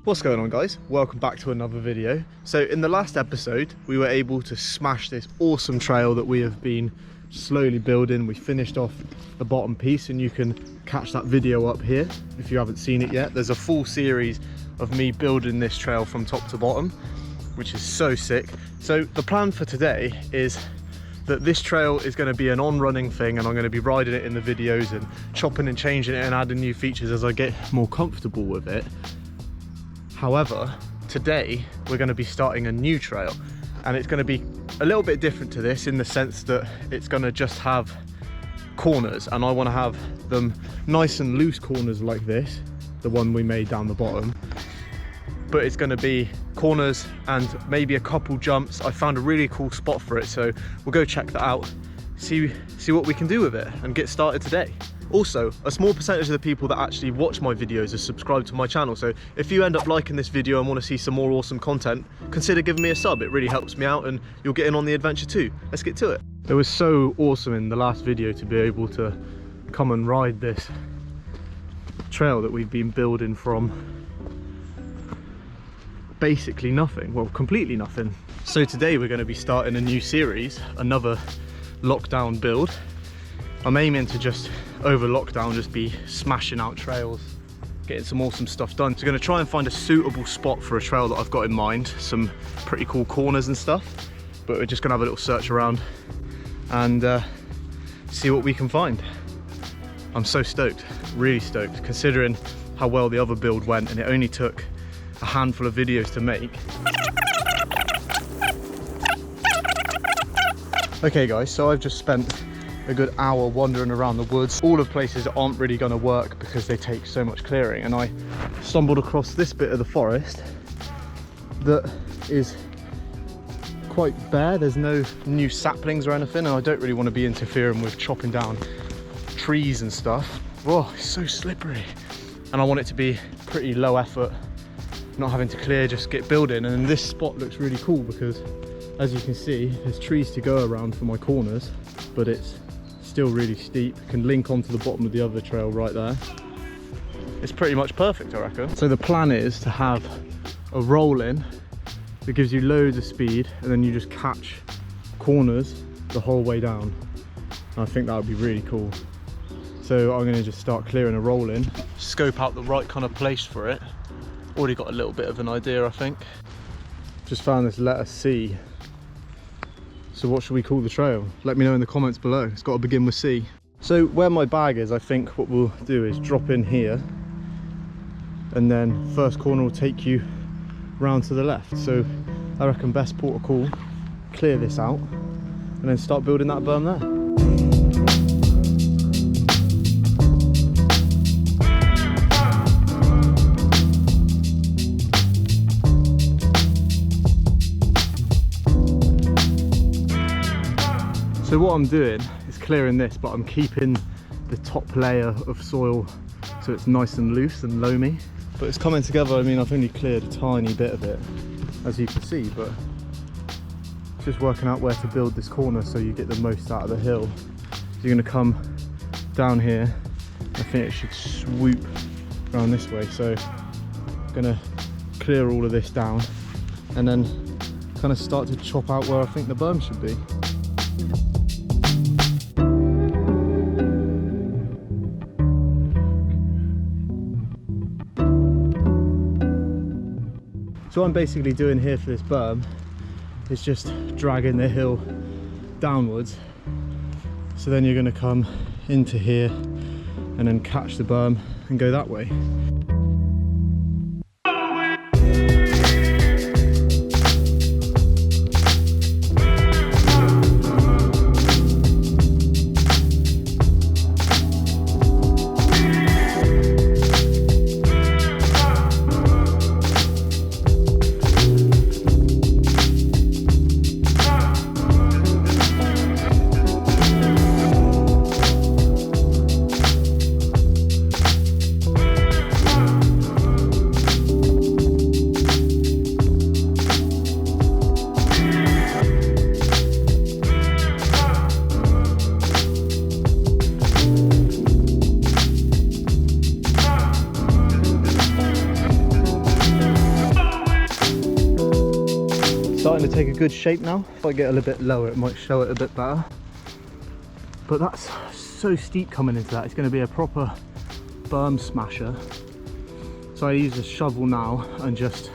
What's going on, guys? Welcome back to another video. So in the last episode we were able to smash this awesome trail that we have been slowly building. We finished off the bottom piece and you can catch that video up here if you haven't seen it yet. There's a full series of me building this trail from top to bottom, which is so sick. So the plan for today is that this trail is going to be an on-running thing, and I'm going to be riding it in the videos and chopping and changing it and adding new features as I get more comfortable with it. However, today we're going to be starting a new trail, and it's going to be a little bit different to this in the sense that it's going to just have corners, and I want to have them nice and loose corners like this, the one we made down the bottom, but it's going to be corners and maybe a couple jumps. I found a really cool spot for it, so we'll go check that out, see what we can do with it and get started today. Also, a small percentage of the people that actually watch my videos are subscribed to my channel, so if you end up liking this video and want to see some more awesome content, consider giving me a sub. It really helps me out and you'll get in on the adventure too. Let's get to it. It was so awesome in the last video to be able to come and ride this trail that we've been building from basically nothing, well, completely nothing. So today we're going to be starting a new series, another lockdown build. I'm aiming to just over lockdown just be smashing out trails, getting some awesome stuff done. So I'm going to try and find a suitable spot for a trail that I've got in mind, some pretty cool corners and stuff, but we're just going to have a little search around and see what we can find. I'm so stoked, really stoked, considering how well the other build went and it only took a handful of videos to make. Okay guys, so I've just spent a good hour wandering around the woods, all of places that aren't really going to work because they take so much clearing, and I stumbled across this bit of the forest that is quite bare. There's no new saplings or anything, and I don't really want to be interfering with chopping down trees and stuff. Whoa, it's so slippery, and I want it to be pretty low effort, not having to clear, just get building. And this spot looks really cool because, as you can see, there's trees to go around for my corners, but it's still really steep. It can link onto the bottom of the other trail right there. It's pretty much perfect, I reckon. So the plan is to have a roll in that gives you loads of speed, and then you just catch corners the whole way down. And I think that would be really cool. So I'm going to just start clearing a roll in, scope out the right kind of place for it. Already got a little bit of an idea, I think. Just found this letter C. So what should we call the trail? Let me know in the comments below. It's got to begin with C. So where my bag is, I think what we'll do is drop in here, and then first corner will take you round to the left. So I reckon best port of call, clear this out and then start building that berm there. So what I'm doing is clearing this, but I'm keeping the top layer of soil so it's nice and loose and loamy. But it's coming together. I mean, I've only cleared a tiny bit of it, as you can see, but it's just working out where to build this corner so you get the most out of the hill. So you're going to come down here. I think it should swoop around this way. So I'm going to clear all of this down and then kind of start to chop out where I think the berm should be. So what I'm basically doing here for this berm is just dragging the hill downwards. So then you're going to come into here and then catch the berm and go that way. starting to take a good shape now. If I get a little bit lower, it might show it a bit better. But that's so steep coming into that. It's going to be a proper berm smasher. So I use a shovel now and just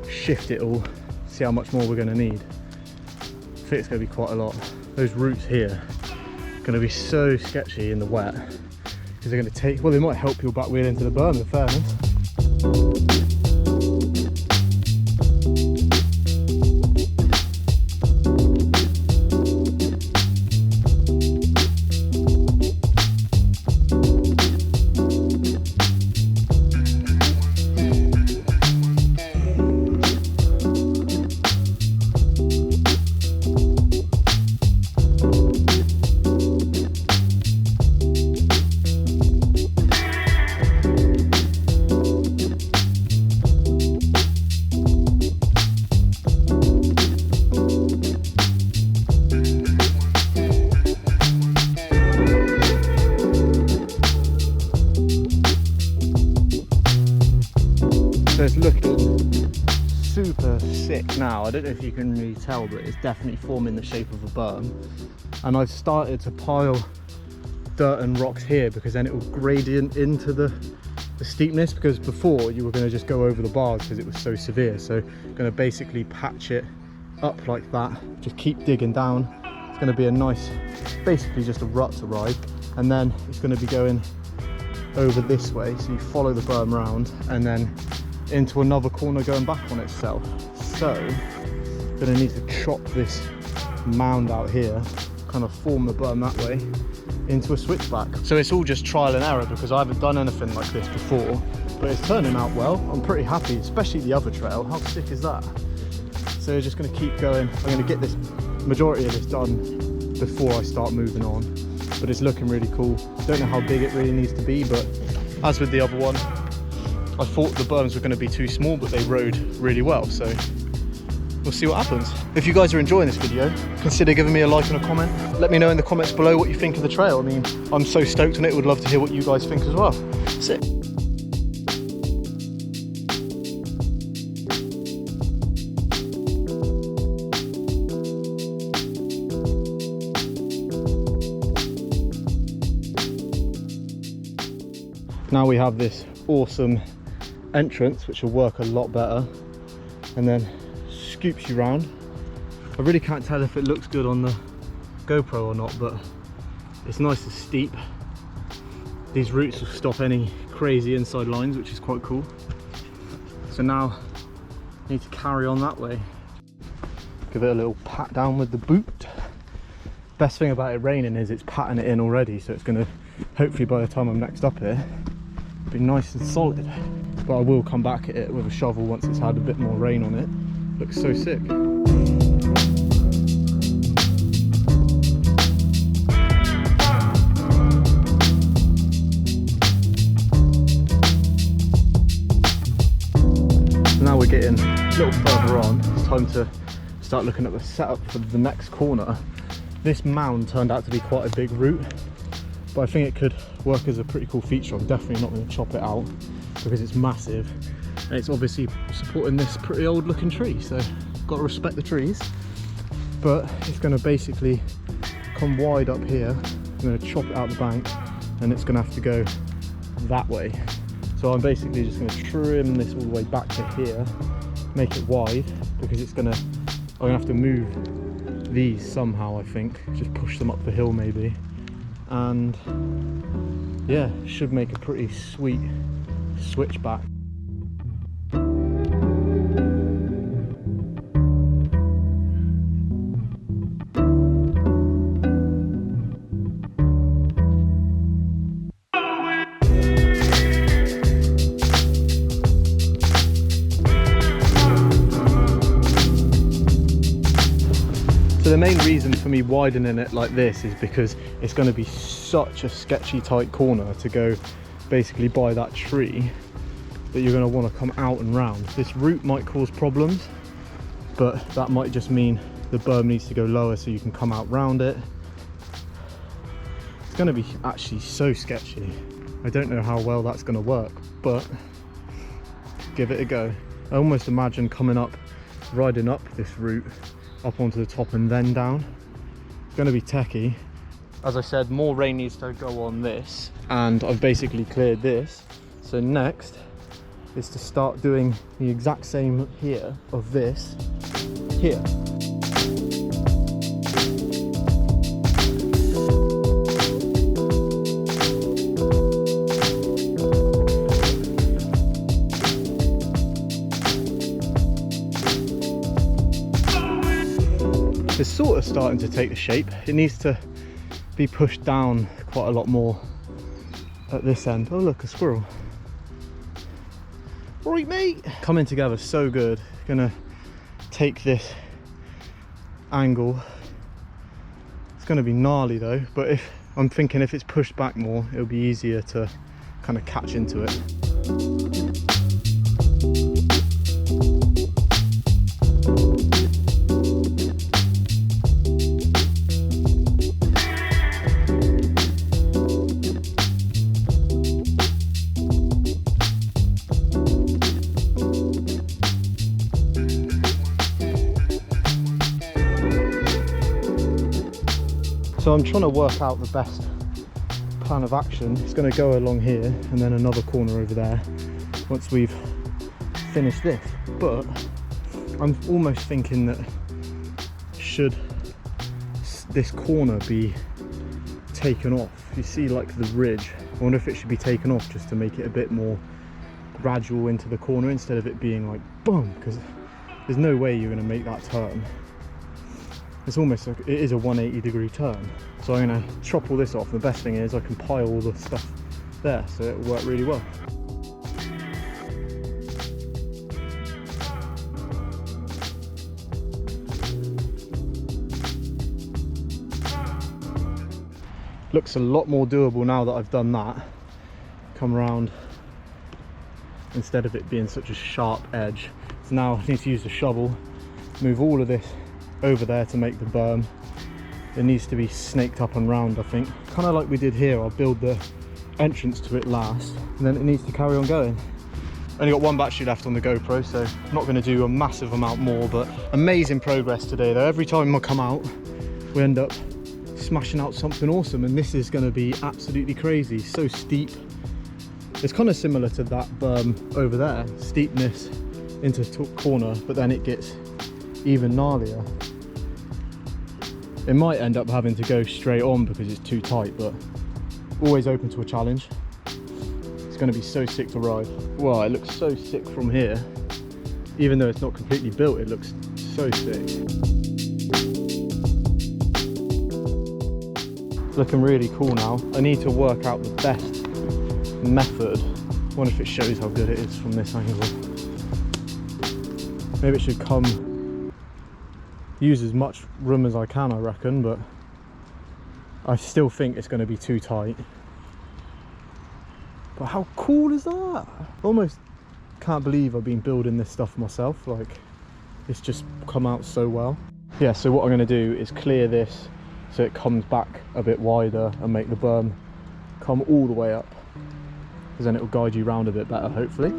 shift it all, see how much more we're going to need. I think it's going to be quite a lot. Those roots here are going to be so sketchy in the wet because they're going to take, well, they might help your back wheel into the berm, in fairness. So it's looking super sick now. I don't know if you can really tell, but it's definitely forming the shape of a berm. And I've started to pile dirt and rocks here because then it will gradient into the steepness, because before you were going to just go over the bars because it was so severe. So I'm going to basically patch it up like that, just keep digging down. It's going to be a nice, basically just a rut to ride, and then it's going to be going over this way, so you follow the berm round and then into another corner going back on itself. So gonna need to chop this mound out here, kind of form the berm that way into a switchback. So it's all just trial and error because I haven't done anything like this before, but it's turning out well. I'm pretty happy, especially the other trail. How sick is that? So we're just gonna keep going. I'm gonna get this majority of this done before I start moving on, but it's looking really cool. Don't know how big it really needs to be, but as with the other one, I thought the berms were going to be too small, but they rode really well, so we'll see what happens. If you guys are enjoying this video, consider giving me a like and a comment. Let me know in the comments below what you think of the trail. I mean, I'm so stoked on it, would love to hear what you guys think as well. Sick. Now we have this awesome entrance which will work a lot better, and then scoops you round. I really can't tell if it looks good on the GoPro or not, but it's nice and steep. These roots will stop any crazy inside lines, which is quite cool. So now I need to carry on that way. Give it a little pat down with the boot. Best thing about it raining is it's patting it in already, so it's going to, hopefully by the time I'm next up here, be nice and solid. But I will come back at it with a shovel once it's had a bit more rain on it. Looks so sick. Now we're getting a little further on. It's time to start looking at the setup for the next corner. This mound turned out to be quite a big root, but I think it could work as a pretty cool feature. I'm definitely not going to chop it out because it's massive, and it's obviously supporting this pretty old looking tree, so got to respect the trees. But it's going to basically come wide up here. I'm going to chop it out the bank, and it's going to have to go that way. So I'm basically just going to trim this all the way back to here, make it wide, because it's going to, I'm going to have to move these somehow, I think, just push them up the hill maybe, and yeah, should make a pretty sweet switchback. So the main reason for me widening it like this is because it's going to be such a sketchy tight corner to go basically by that tree that you're going to want to come out and round. This route might cause problems, but that might just mean the berm needs to go lower so you can come out round it. It's going to be actually so sketchy. I don't know how well that's going to work, but give it a go. I almost imagine coming up riding up this route, up onto the top and then down. It's going to be techy. As I said, more rain needs to go on this, and I've basically cleared this. So next is to start doing the exact same here of this here. It's sort of starting to take the shape. It needs to be pushed down quite a lot more at this end. Oh look, a squirrel. Right mate! Coming together so good. Gonna take this angle. It's gonna be gnarly though, but if I'm thinking if it's pushed back more, it'll be easier to kind of catch into it. So I'm trying to work out the best plan of action. It's going to go along here and then another corner over there once we've finished this. But I'm almost thinking that should this corner be taken off, you see like the ridge, I wonder if it should be taken off just to make it a bit more gradual into the corner instead of it being like boom, because there's no way you're going to make that turn. It's almost like it is a 180-degree turn. So I'm going to chop all this off. The best thing is I can pile all the stuff there, so it will work really well. Looks a lot more doable now that I've done that. Come around instead of it being such a sharp edge. So now I need to use the shovel, move all of this over there to make the berm. It needs to be snaked up and round, I think. Kind of like we did here, I'll build the entrance to it last, and then it needs to carry on going. Only got one battery left on the GoPro, so I'm not going to do a massive amount more, but amazing progress today though. Every time I come out, we end up smashing out something awesome, and this is going to be absolutely crazy. So steep. It's kind of similar to that berm over there, steepness into corner, but then it gets even gnarlier. It might end up having to go straight on because it's too tight, but always open to a challenge. It's going to be so sick to ride. Wow, it looks so sick from here. Even though it's not completely built, it looks so sick. It's looking really cool now. I need to work out the best method. I wonder if it shows how good it is from this angle. Maybe it should use as much room as I can, I reckon, but I still think it's going to be too tight. But how cool is that? I almost can't believe I've been building this stuff myself. Like, it's just come out so well. Yeah, so what I'm going to do is clear this so it comes back a bit wider and make the berm come all the way up, because then it will guide you round a bit better, hopefully.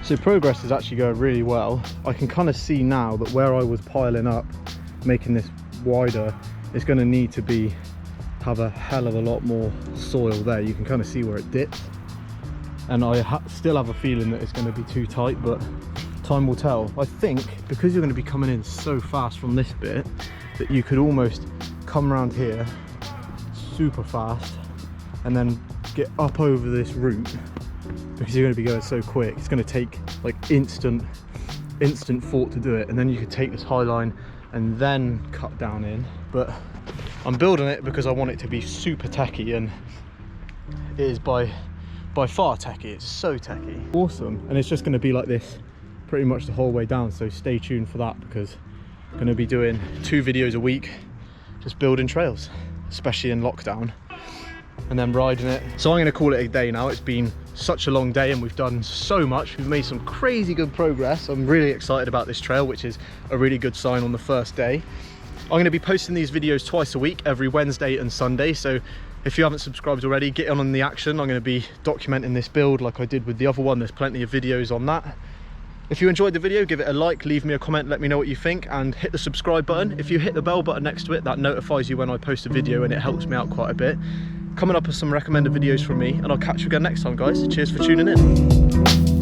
So progress is actually going really well. I can kind of see now that where I was piling up, making this wider, it's going to need to have a hell of a lot more soil there. You can kind of see where it dips, and I still have a feeling that it's going to be too tight, but time will tell. I think because you're going to be coming in so fast from this bit, that you could almost come around here super fast and then get up over this route, because you're going to be going so quick. It's going to take like instant thought to do it, and then you could take this high line and then cut down in. But I'm building it because I want it to be super techy, and it is by far techy. It's so techy, awesome. And it's just going to be like this pretty much the whole way down, so stay tuned for that, because I'm going to be doing 2 videos a week just building trails, especially in lockdown, and then riding it. So I'm going to call it a day now. It's been such a long day and we've done so much. We've made some crazy good progress. I'm really excited about this trail, which is a really good sign on the first day. going to be posting these videos twice a week, every Wednesday and Sunday. So if you haven't subscribed already, get on the action. I'm going to be documenting this build like I did with the other one. There's plenty of videos on that. If you enjoyed the video, give it a like, leave me a comment, let me know what you think, and hit the subscribe button. If you hit the bell button next to it, that notifies you when I post a video, and it helps me out quite a bit. Coming up with some recommended videos from me, and I'll catch you again next time, guys. Cheers for tuning in.